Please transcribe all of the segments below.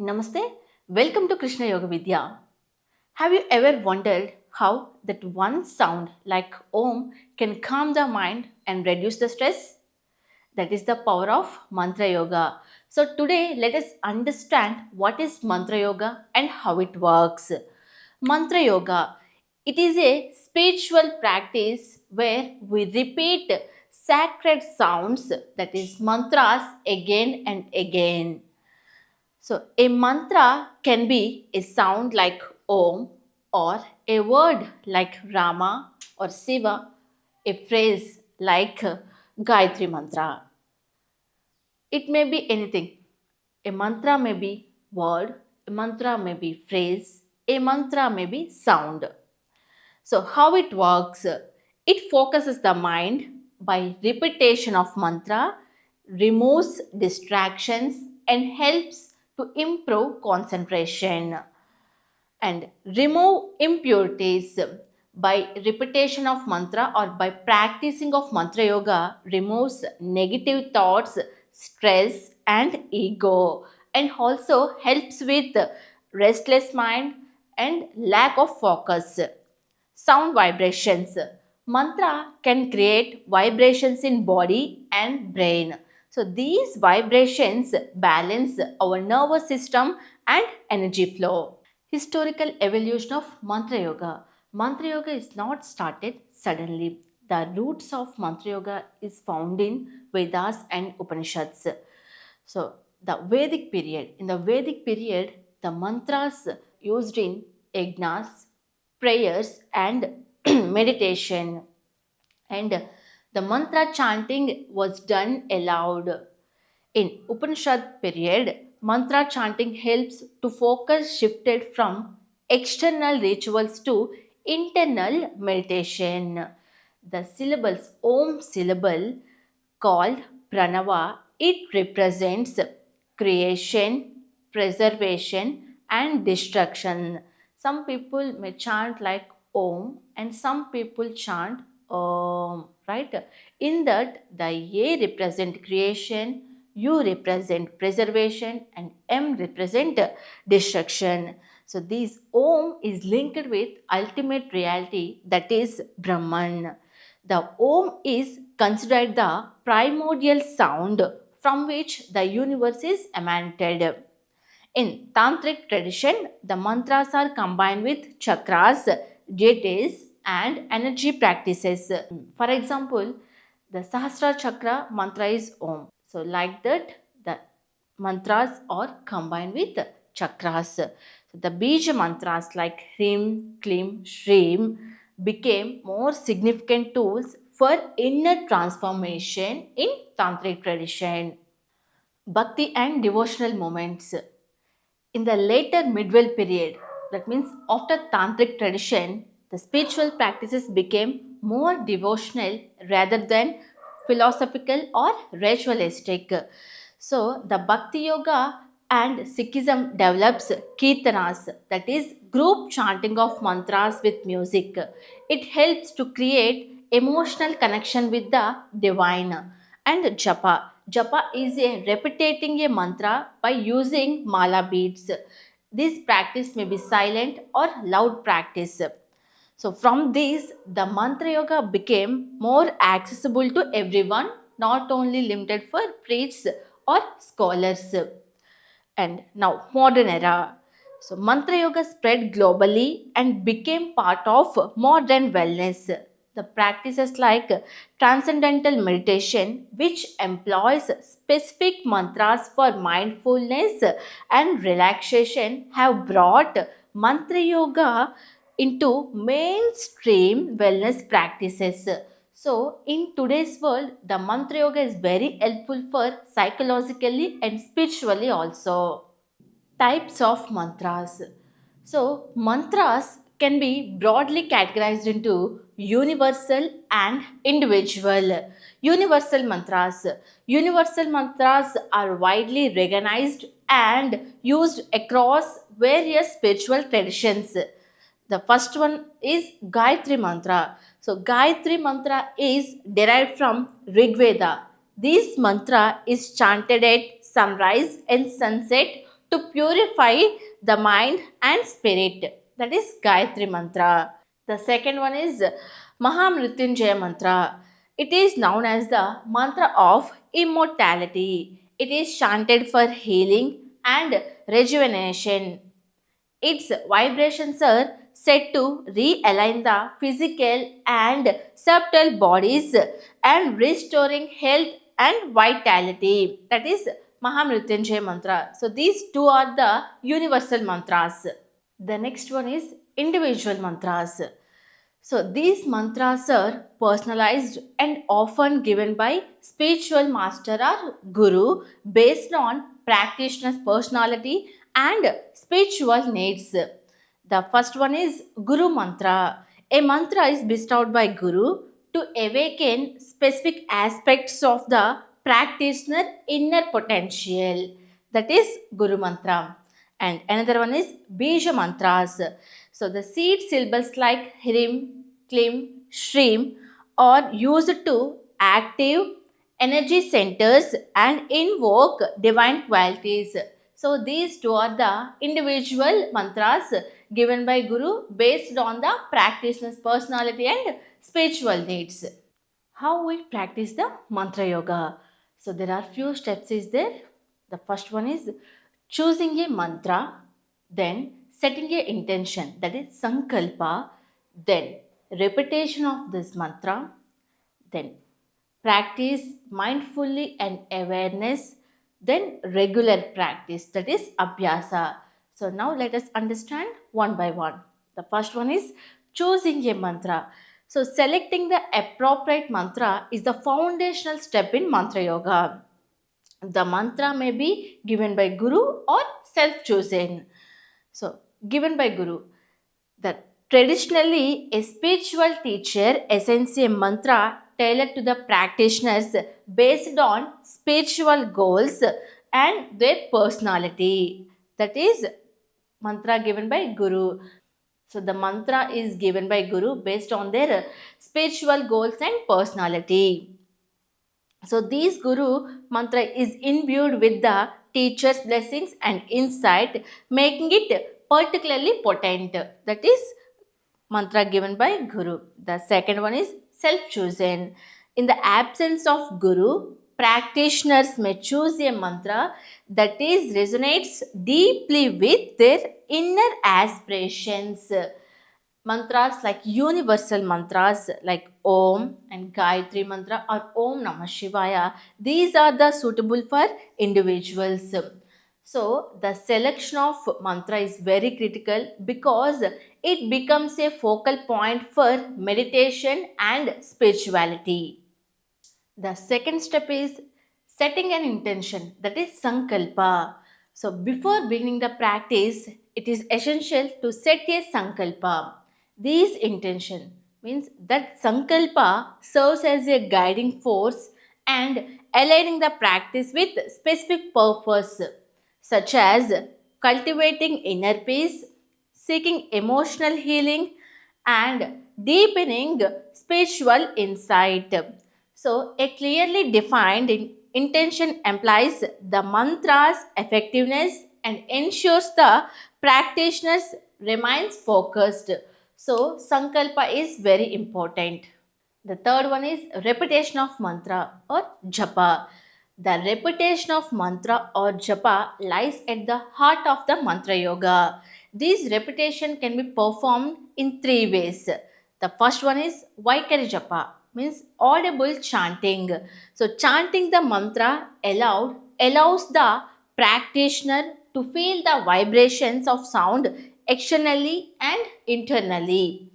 Namaste. Welcome to Krishna Yoga Vidya. Have you ever wondered how that one sound like Om can calm the mind and reduce the stress? That is the power of Mantra Yoga. So, today let us understand what is Mantra Yoga and how it works. Mantra Yoga, it is a spiritual practice where we repeat sacred sounds, that is mantras, again and again. So, a mantra can be a sound like Om, or a word like Rama or Siva, a phrase like Gayatri Mantra. It may be anything. A mantra may be word, a mantra may be phrase, a mantra may be sound. So, how it works? It focuses the mind by repetition of mantra, removes distractions, and helps to improve concentration and remove impurities. By repetition of mantra or by practicing of mantra yoga removes negative thoughts, stress and ego, and also helps with restless mind and lack of focus. Sound vibrations. Mantra can create vibrations in body and brain. So these vibrations balance our nervous system and energy flow. Historical evolution of Mantra Yoga. Mantra Yoga is not started suddenly. The roots of Mantra Yoga is found in Vedas and Upanishads. So, the Vedic period. In the Vedic period, the mantras used in yagnas, prayers, and meditation, and the mantra chanting was done aloud. In Upanishad period, mantra chanting helps to focus shifted from external rituals to internal meditation. The syllables Om syllable called Pranava, it represents creation, preservation and destruction. Some people may chant like Om and some people chant Om, right? In that, the A represent creation, U represent preservation and M represent destruction. So this Om is linked with ultimate reality, that is Brahman. The Om is considered the primordial sound from which the universe is emanated. In Tantric tradition, the mantras are combined with chakras, deities, and energy practices. For example, the Sahasra Chakra mantra is Om. So, like that, the mantras are combined with chakras. So, the Bija mantras like Hrim, Klim, Shrim became more significant tools for inner transformation in Tantric tradition. Bhakti and devotional moments. In the later medieval period, that means after Tantric tradition, the spiritual practices became more devotional rather than philosophical or ritualistic. So, the Bhakti Yoga and Sikhism develops kirtanas, that is, group chanting of mantras with music. It helps to create emotional connection with the divine. And japa. Japa is a repetiting a mantra by using mala beads. This practice may be silent or loud practice. So from this, the mantra yoga became more accessible to everyone, not only limited for priests or scholars. And now modern era. So mantra yoga spread globally and became part of modern wellness. The practices like transcendental meditation, which employs specific mantras for mindfulness and relaxation, have brought mantra yoga into mainstream wellness practices. So, in today's world, the mantra yoga is very helpful for psychologically and spiritually also. Types of mantras. So, mantras can be broadly categorized into universal and individual. Universal mantras. Universal mantras are widely recognized and used across various spiritual traditions. The first one is Gayatri Mantra. So, Gayatri Mantra is derived from Rig Veda. This mantra is chanted at sunrise and sunset to purify the mind and spirit. That is Gayatri Mantra. The second one is Mahamrityunjaya Mantra. It is known as the mantra of immortality. It is chanted for healing and rejuvenation. Its vibrations are said to realign the physical and subtle bodies and restoring health and vitality. That is Mahamrityunjaya Mantra. So these two are the universal mantras. The next one is individual mantras. So these mantras are personalized and often given by spiritual master or guru based on practitioner's personality and spiritual needs. The first one is Guru Mantra. A mantra is bestowed by Guru to awaken specific aspects of the practitioner inner potential. That is Guru Mantra. And another one is Bija Mantras. So the seed syllables like Hrim, Klim, Shrim are used to active energy centers and invoke divine qualities. So these two are the individual mantras given by Guru based on the practitioner's personality and spiritual needs. How we practice the mantra yoga? So there are few steps is there. The first one is choosing a mantra, then setting a intention, that is sankalpa, then repetition of this mantra, then practice mindfully and awareness, then regular practice, that is abhyasa. So now let us understand one by one. The first one is choosing a mantra. So selecting the appropriate mantra is the foundational step in mantra yoga. The mantra may be given by guru or self chosen. So given by guru, that traditionally a spiritual teacher assigns a mantra tailored to the practitioners based on spiritual goals and their personality. That is mantra given by Guru. So the mantra is given by Guru based on their spiritual goals and personality. So this Guru mantra is imbued with the teacher's blessings and insight, making it particularly potent. That is mantra given by Guru. The second one is self-chosen. In the absence of Guru, practitioners may choose a mantra that is resonates deeply with their inner aspirations. Mantras like universal mantras like Om and Gayatri mantra or Om Namah Shivaya, these are the suitable for individuals. So the selection of mantra is very critical because it becomes a focal point for meditation and spirituality. The second step is setting an intention, that is sankalpa. So before beginning the practice, it is essential to set a sankalpa. This intention means that sankalpa serves as a guiding force and aligning the practice with specific purpose, such as cultivating inner peace, seeking emotional healing, and deepening spiritual insight. So, a clearly defined intention implies the mantra's effectiveness and ensures the practitioners remains focused. So, sankalpa is very important. The third one is repetition of mantra or japa. The repetition of mantra or japa lies at the heart of the mantra yoga. This repetition can be performed in three ways. The first one is Vaikari japa, means audible chanting. So chanting the mantra aloud allows the practitioner to feel the vibrations of sound externally and internally.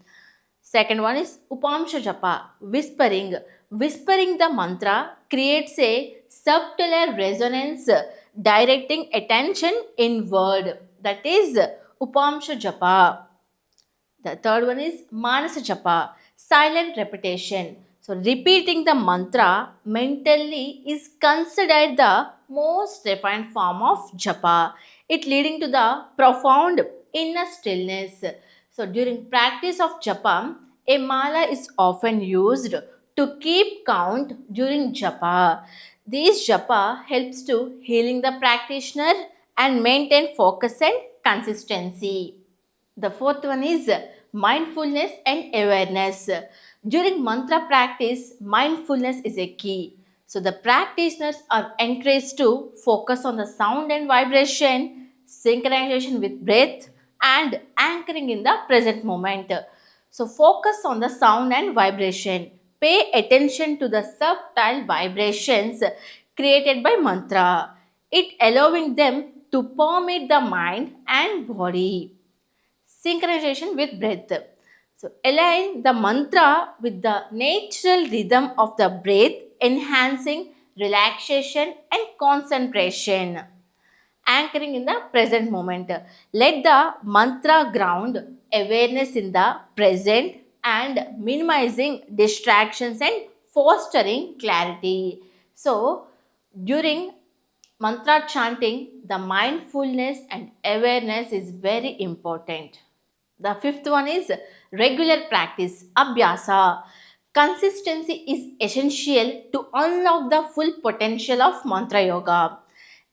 Second one is Upamsha Japa, whispering. Whispering the mantra creates a subtler resonance, directing attention inward. That is Upamsha Japa. The third one is Manasa Japa, silent repetition. So, repeating the mantra mentally is considered the most refined form of japa. It leading to the profound inner stillness. So, during practice of japa, a mala is often used to keep count during japa. This japa helps to healing the practitioner and maintain focus and consistency. The fourth one is mindfulness and awareness. During mantra practice, mindfulness is a key. So the practitioners are encouraged to focus on the sound and vibration, synchronization with breath, and anchoring in the present moment. So focus on the sound and vibration. Pay attention to the subtle vibrations created by mantra. It allowing them to permeate the mind and body. Synchronization with breath. So, align the mantra with the natural rhythm of the breath, enhancing relaxation and concentration. Anchoring in the present moment. Let the mantra ground awareness in the present and minimizing distractions and fostering clarity. So, during mantra chanting, the mindfulness and awareness is very important. The fifth one is regular practice, abhyasa. Consistency is essential to unlock the full potential of mantra yoga.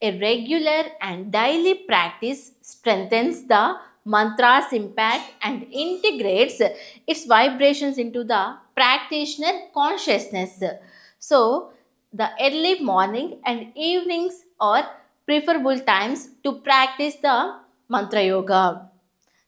A regular and daily practice strengthens the mantra's impact and integrates its vibrations into the practitioner consciousness. So, the early morning and evenings are preferable times to practice the mantra yoga.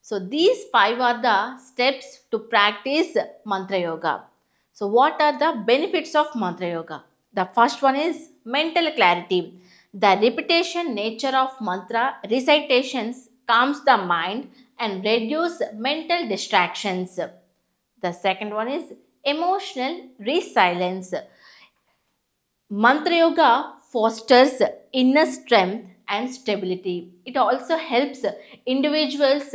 So these five are the steps to practice mantra yoga. So what are the benefits of mantra yoga? The first one is mental clarity. The repetition nature of mantra recitations calms the mind and reduce mental distractions. The second one is emotional resilience. Mantra Yoga fosters inner strength and stability. It also helps individuals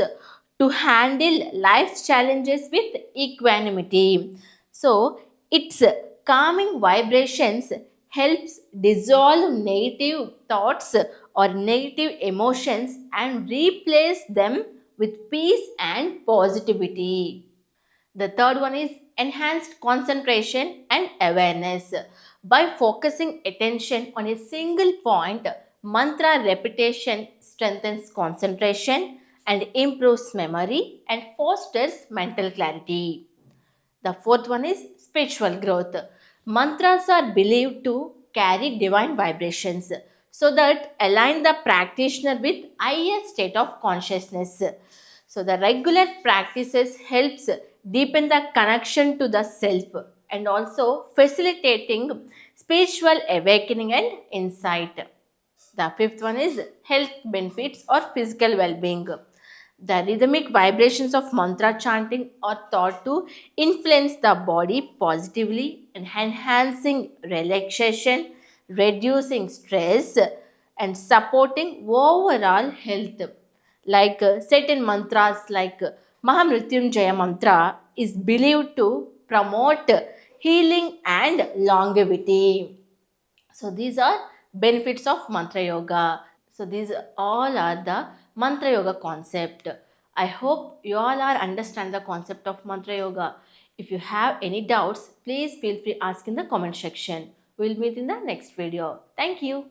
to handle life's challenges with equanimity. So, its calming vibrations helps dissolve negative thoughts or negative emotions and replace them with peace and positivity. The third one is enhanced concentration and awareness. By focusing attention on a single point, mantra repetition strengthens concentration and improves memory and fosters mental clarity. The fourth one is spiritual growth. Mantras are believed to carry divine vibrations so that align the practitioner with higher state of consciousness. So the regular practices helps deepen the connection to the self and also facilitating spiritual awakening and insight. The fifth one is health benefits or physical well-being. The rhythmic vibrations of mantra chanting are thought to influence the body positively and enhancing relaxation, reducing stress, and supporting overall health. Like certain mantras like Mahamrityunjaya mantra is believed to promote healing and longevity. So these are benefits of mantra yoga. So these all are the mantra yoga concept. I hope you all are understand the concept of mantra yoga. If you have any doubts, please feel free ask in the comment section. We'll meet in the next video. Thank you.